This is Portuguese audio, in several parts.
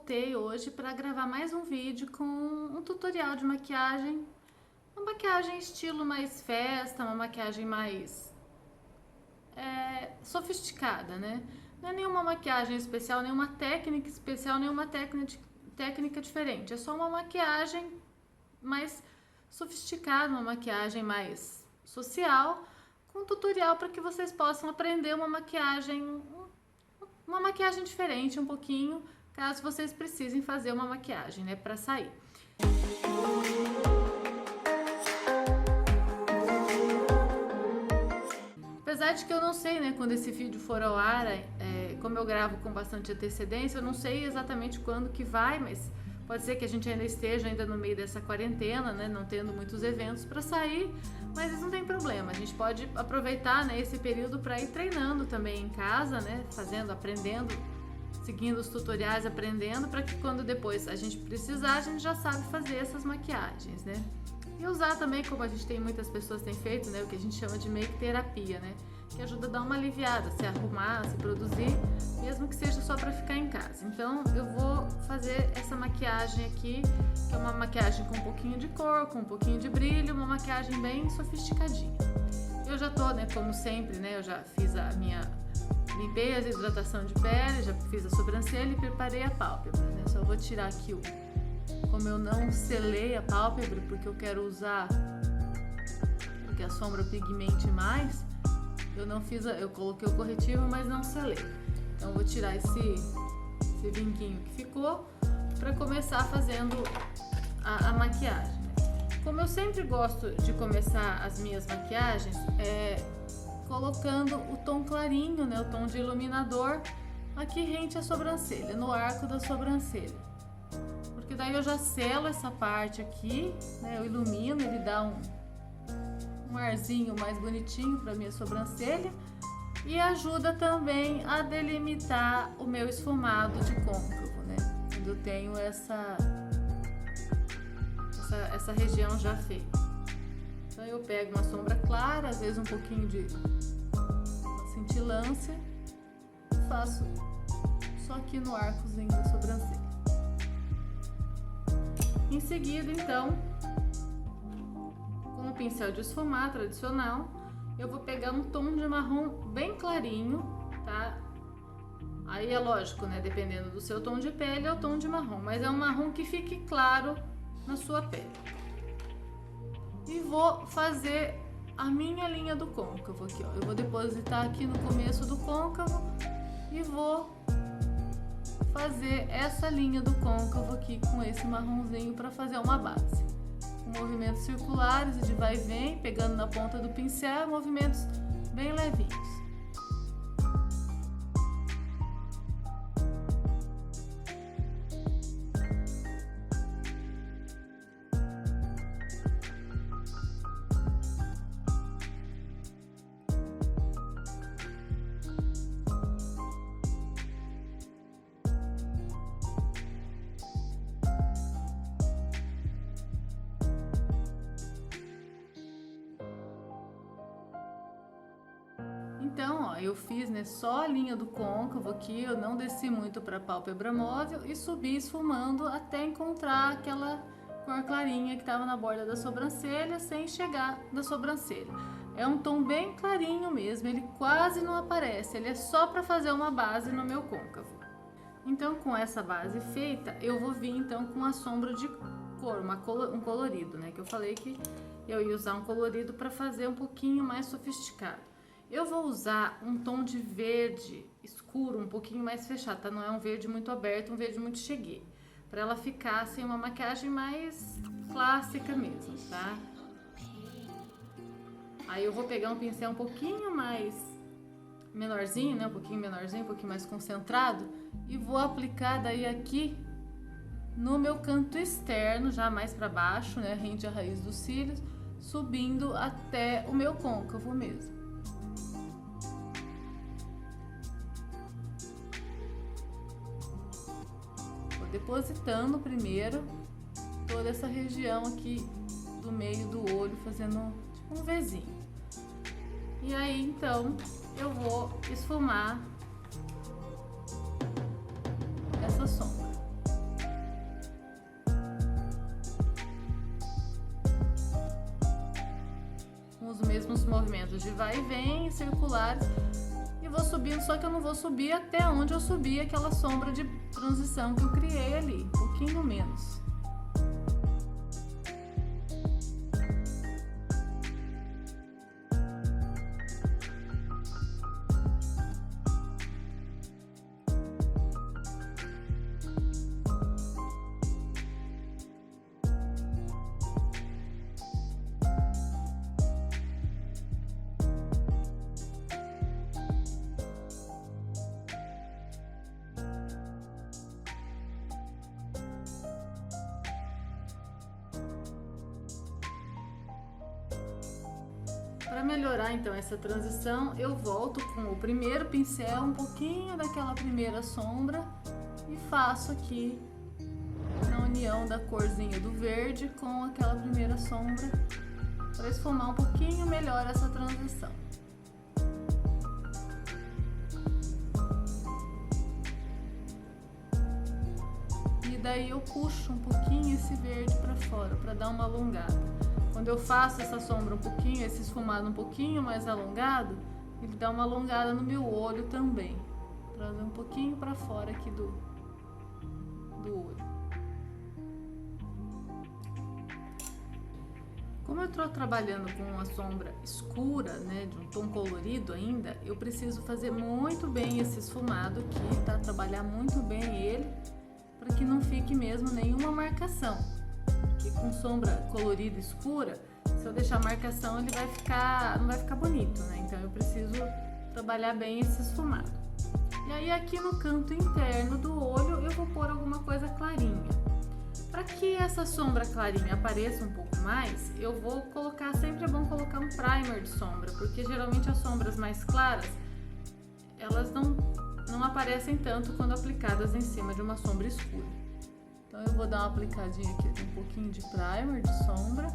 voltei hoje para gravar mais um vídeo com um tutorial de maquiagem. Uma maquiagem estilo mais festa, uma maquiagem mais sofisticada, né? Não é nenhuma maquiagem especial, nenhuma técnica especial, nenhuma técnica diferente. É só uma maquiagem mais sofisticada, uma maquiagem mais social, com um tutorial para que vocês possam aprender uma maquiagem diferente um pouquinho, caso vocês precisem fazer uma maquiagem, né, para sair. Apesar de que eu não sei, né, quando esse vídeo for ao ar, como eu gravo com bastante antecedência, eu não sei exatamente quando que vai, mas pode ser que a gente ainda esteja no meio dessa quarentena, né, não tendo muitos eventos para sair, mas isso não tem problema. A gente pode aproveitar, né, esse período para ir treinando também em casa, né, fazendo, aprendendo, seguindo os tutoriais, aprendendo, para que quando depois a gente precisar, a gente já sabe fazer essas maquiagens, né? E usar também, como a gente tem, muitas pessoas têm feito, né, o que a gente chama de make terapia, né, que ajuda a dar uma aliviada, se arrumar, se produzir, mesmo que seja só para ficar em casa. Então eu vou fazer essa maquiagem aqui, que é uma maquiagem com um pouquinho de cor, com um pouquinho de brilho, uma maquiagem bem sofisticadinha. Eu já tô, né, como sempre, né, eu já fiz a minha limpeza, hidratação de pele, já fiz a sobrancelha e preparei a pálpebra, né? Só vou tirar aqui como eu não selei a pálpebra, porque eu quero usar, porque a sombra pigmente mais, eu coloquei o corretivo, mas não selei. Então eu vou tirar esse vinquinho que ficou para começar fazendo a maquiagem. Como eu sempre gosto de começar as minhas maquiagens, colocando o tom clarinho, né, o tom de iluminador aqui rente à sobrancelha, no arco da sobrancelha. Porque daí eu já selo essa parte aqui, né, eu ilumino, ele dá um arzinho mais bonitinho para minha sobrancelha e ajuda também a delimitar o meu esfumado de côncavo, né? Quando eu tenho essa região já feita. Então eu pego uma sombra clara, às vezes um pouquinho de cintilância, e faço só aqui no arcozinho da sobrancelha. Em seguida, então, com o pincel de esfumar tradicional, eu vou pegar um tom de marrom bem clarinho, tá? Aí é lógico, né? Dependendo do seu tom de pele, é o tom de marrom, mas é um marrom que fique claro na sua pele. E vou fazer a minha linha do côncavo aqui, ó. Eu vou depositar aqui no começo do côncavo e vou fazer essa linha do côncavo aqui com esse marronzinho para fazer uma base. Com movimentos circulares e de vai e vem, pegando na ponta do pincel, movimentos bem levinhos. Então, ó, eu fiz, né, só a linha do côncavo aqui, eu não desci muito para a pálpebra móvel e subi esfumando até encontrar aquela cor clarinha que estava na borda da sobrancelha, sem chegar na sobrancelha. É um tom bem clarinho mesmo, ele quase não aparece, ele é só para fazer uma base no meu côncavo. Então, com essa base feita, eu vou vir então com a sombra de cor, um colorido, né, que eu falei que eu ia usar um colorido para fazer um pouquinho mais sofisticado. Eu vou usar um tom de verde escuro, um pouquinho mais fechado, tá? Não é um verde muito aberto, um verde muito cheguei. Pra ela ficar assim, uma maquiagem mais clássica mesmo, tá? Aí eu vou pegar um pincel um pouquinho mais menorzinho, né? Um pouquinho menorzinho, um pouquinho mais concentrado. E vou aplicar daí aqui no meu canto externo, já mais pra baixo, né? Rente à raiz dos cílios, subindo até o meu côncavo mesmo. Depositando primeiro toda essa região aqui do meio do olho, fazendo tipo um Vzinho. E aí então eu vou esfumar essa sombra. os movimentos de vai e vem, circulares, e vou subindo, só que eu não vou subir até onde eu subi aquela sombra de transição que eu criei ali, um pouquinho menos. Para melhorar então essa transição, eu volto com o primeiro pincel um pouquinho daquela primeira sombra e faço aqui na união da corzinha do verde com aquela primeira sombra para esfumar um pouquinho melhor essa transição. E daí eu puxo um pouquinho esse verde para fora para dar uma alongada. Quando eu faço essa sombra um pouquinho, esse esfumado um pouquinho mais alongado, ele dá uma alongada no meu olho também, trazer um pouquinho para fora aqui do olho. Como eu estou trabalhando com uma sombra escura, né, de um tom colorido ainda, eu preciso fazer muito bem esse esfumado aqui, tá? Trabalhar muito bem ele, para que não fique mesmo nenhuma marcação. Porque com sombra colorida escura, se eu deixar marcação, ele vai ficar, não vai ficar bonito, né? Então eu preciso trabalhar bem esse esfumado. E aí aqui no canto interno do olho eu vou pôr alguma coisa clarinha. Para que essa sombra clarinha apareça um pouco mais, eu vou colocar, sempre é bom colocar um primer de sombra, porque geralmente as sombras mais claras, elas não aparecem tanto quando aplicadas em cima de uma sombra escura. Então eu vou dar uma aplicadinha aqui com um pouquinho de primer de sombra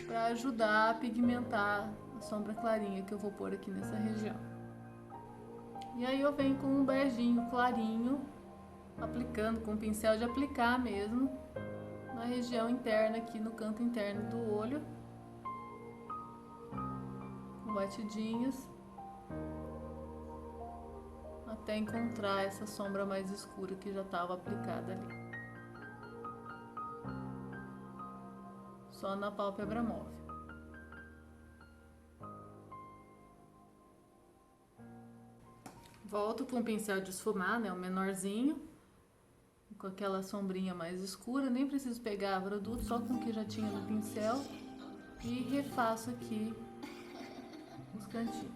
para ajudar a pigmentar a sombra clarinha que eu vou pôr aqui nessa região. E aí eu venho com um beijinho clarinho, aplicando com o pincel de aplicar mesmo na região interna aqui no canto interno do olho, com batidinhas, até encontrar essa sombra mais escura que já estava aplicada ali. Só na pálpebra móvel. Volto com o pincel de esfumar, né, o menorzinho, com aquela sombrinha mais escura, nem preciso pegar produto, só com o que já tinha no pincel, e refaço aqui os cantinhos.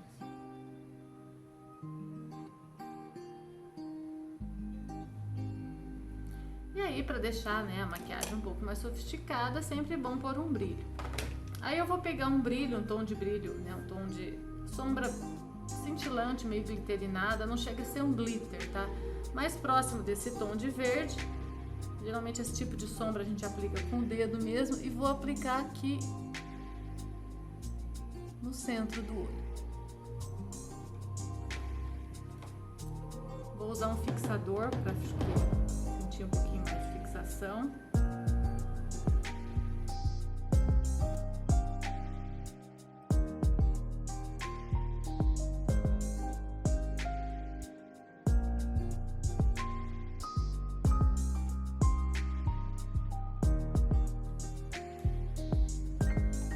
E aí, para deixar, né, a maquiagem um pouco mais sofisticada, sempre é bom pôr um brilho. Aí eu vou pegar um brilho, um tom de brilho, né, um tom de sombra cintilante, meio glitterinada, não chega a ser um glitter, tá? Mais próximo desse tom de verde. Geralmente esse tipo de sombra a gente aplica com o dedo mesmo, e vou aplicar aqui no centro do olho. Vou usar um fixador para sentir um pouquinho mais de fixação.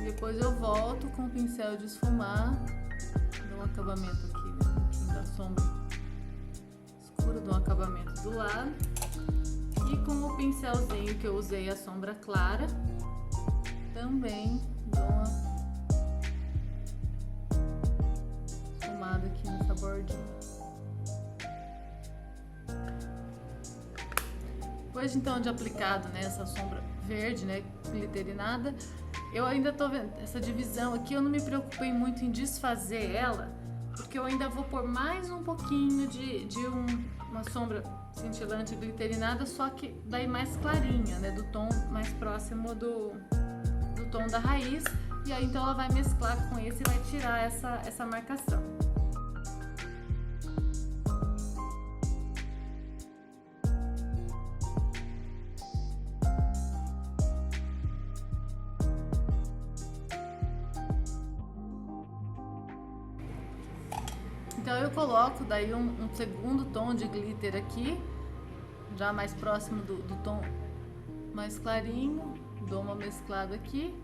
Depois eu volto com o pincel de esfumar, dou um acabamento aqui, né, um pouquinho da sombra escura, dou um acabamento do lado. E com o pincelzinho que eu usei a sombra clara, também dou uma esfumada aqui nessa bordinha. Depois então de aplicado, né, essa sombra verde, né, glitterinada, eu ainda tô vendo essa divisão aqui, eu não me preocupei muito em desfazer ela, porque eu ainda vou pôr mais um pouquinho de uma sombra cintilante glitterinada, só que daí mais clarinha, né, do tom mais próximo do tom da raiz, e aí então ela vai mesclar com esse e vai tirar essa marcação. Então eu coloco daí um segundo tom de glitter aqui, já mais próximo do tom mais clarinho, dou uma mesclada aqui.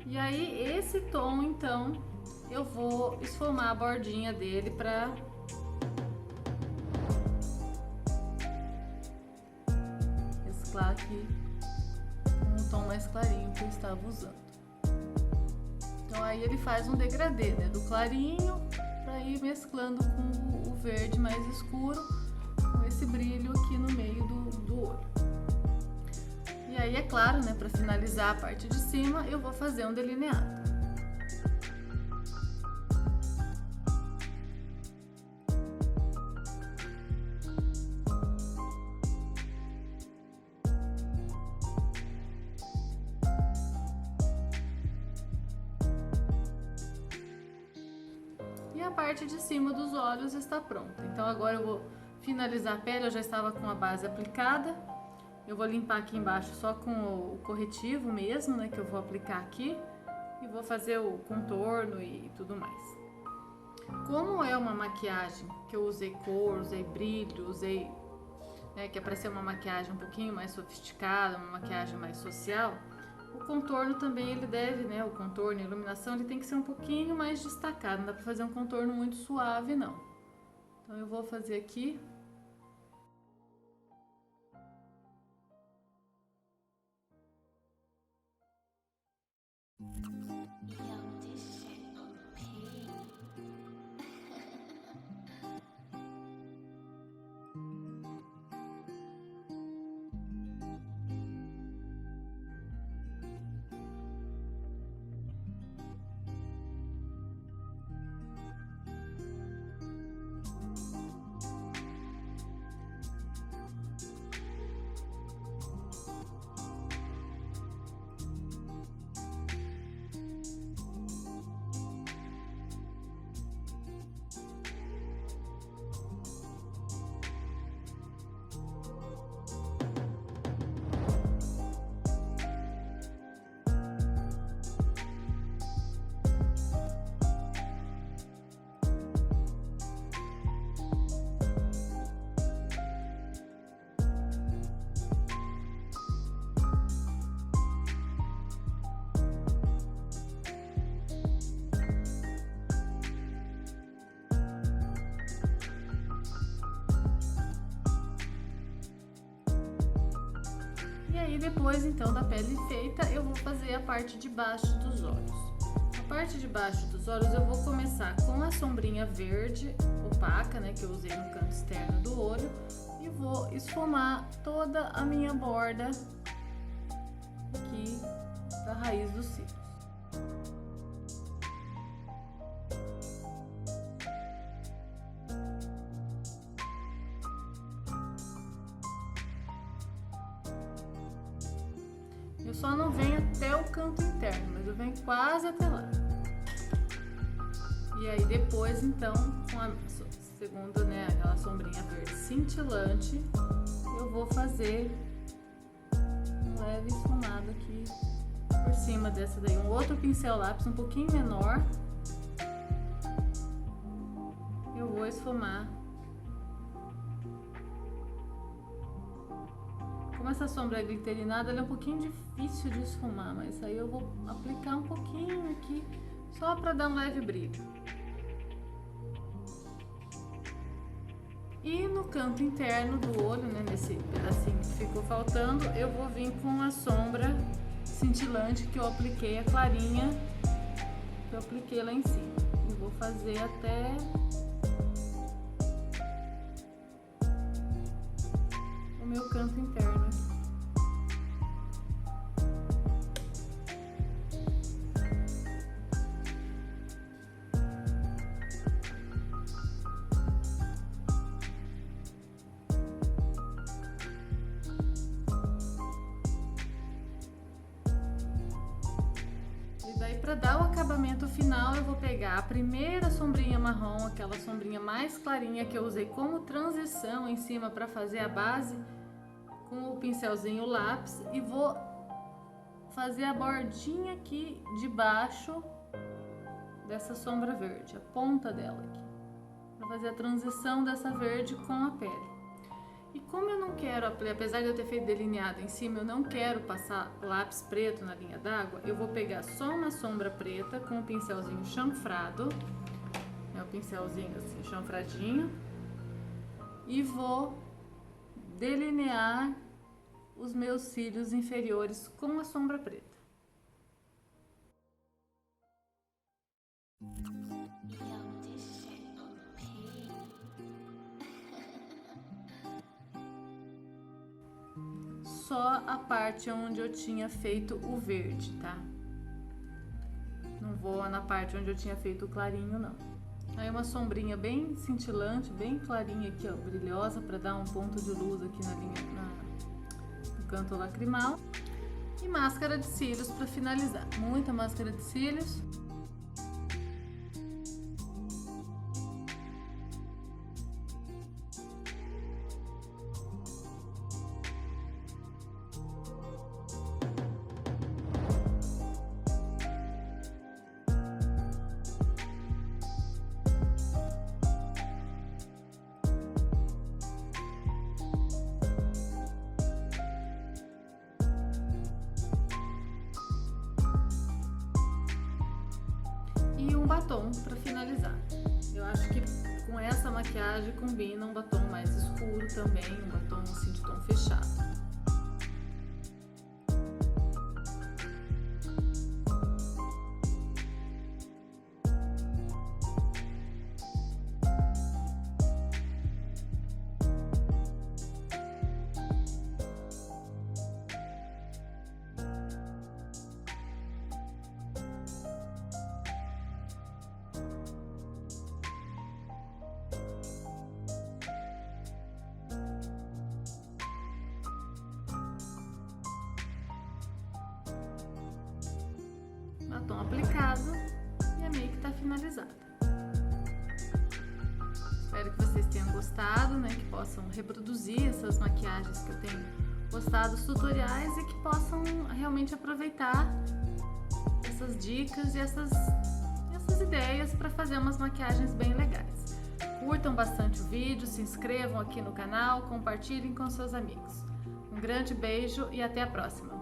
E aí esse tom, então, eu vou esfumar a bordinha dele pra mesclar aqui com o tom mais clarinho que eu estava usando. Então aí ele faz um degradê, né, do clarinho para ir mesclando com o verde mais escuro, com esse brilho aqui no meio do olho. E aí, é claro, né, para finalizar a parte de cima, eu vou fazer um delineado. E a parte de cima dos olhos está pronta. Então agora eu vou finalizar a pele, eu já estava com a base aplicada. Eu vou limpar aqui embaixo só com o corretivo mesmo, né, que eu vou aplicar aqui. E vou fazer o contorno e tudo mais. Como é uma maquiagem que eu usei cor, usei brilho, usei, né, que é para ser uma maquiagem um pouquinho mais sofisticada, uma maquiagem mais social, o contorno também ele deve, né, o contorno e a iluminação ele tem que ser um pouquinho mais destacado, não dá para fazer um contorno muito suave não. Então eu vou fazer aqui. E aí depois então da pele feita, eu vou fazer a parte de baixo dos olhos. A parte de baixo dos olhos eu vou começar com a sombrinha verde opaca, né, que eu usei no canto externo do olho, e vou esfumar toda a minha borda aqui da raiz dos cílios. Eu só não venho até o canto interno, mas eu venho quase até lá. E aí depois, então, com a segunda, né, aquela sombrinha verde cintilante, eu vou fazer um leve esfumado aqui por cima dessa daí. Um outro pincel lápis um pouquinho menor. Eu vou esfumar. Como essa sombra é glitterinada, ela é um pouquinho difícil de esfumar, mas aí eu vou aplicar um pouquinho aqui, só para dar um leve brilho. E no canto interno do olho, né, nesse pedacinho que ficou faltando, eu vou vir com a sombra cintilante que eu apliquei, a clarinha que eu apliquei lá em cima. E vou fazer até o meu canto interno aqui. E daí, para dar o acabamento final, eu vou pegar a primeira sombrinha marrom, aquela sombrinha mais clarinha que eu usei como transição em cima para fazer a base, com o pincelzinho lápis, e vou fazer a bordinha aqui de baixo dessa sombra verde, a ponta dela aqui. para fazer a transição dessa verde com a pele. E como eu não quero, apesar de eu ter feito delineado em cima, eu não quero passar lápis preto na linha d'água, eu vou pegar só uma sombra preta com o pincelzinho chanfrado, o pincelzinho assim chanfradinho, e vou delinear os meus cílios inferiores com a sombra preta. Só a parte onde eu tinha feito o verde, tá? Não vou na parte onde eu tinha feito o clarinho, não. Aí uma sombrinha bem cintilante, bem clarinha aqui, ó, brilhosa, para dar um ponto de luz aqui na linha, no canto lacrimal. E máscara de cílios para finalizar. Muita máscara de cílios. E um batom para finalizar. Eu acho que com essa maquiagem combina um batom mais escuro também, um batom assim de tom fechado. Batom aplicado e a make tá finalizada. Espero que vocês tenham gostado, né? Que possam reproduzir essas maquiagens que eu tenho postado, os tutoriais, e que possam realmente aproveitar essas dicas e essas ideias para fazer umas maquiagens bem legais. Curtam bastante o vídeo, se inscrevam aqui no canal, compartilhem com seus amigos. Um grande beijo e até a próxima!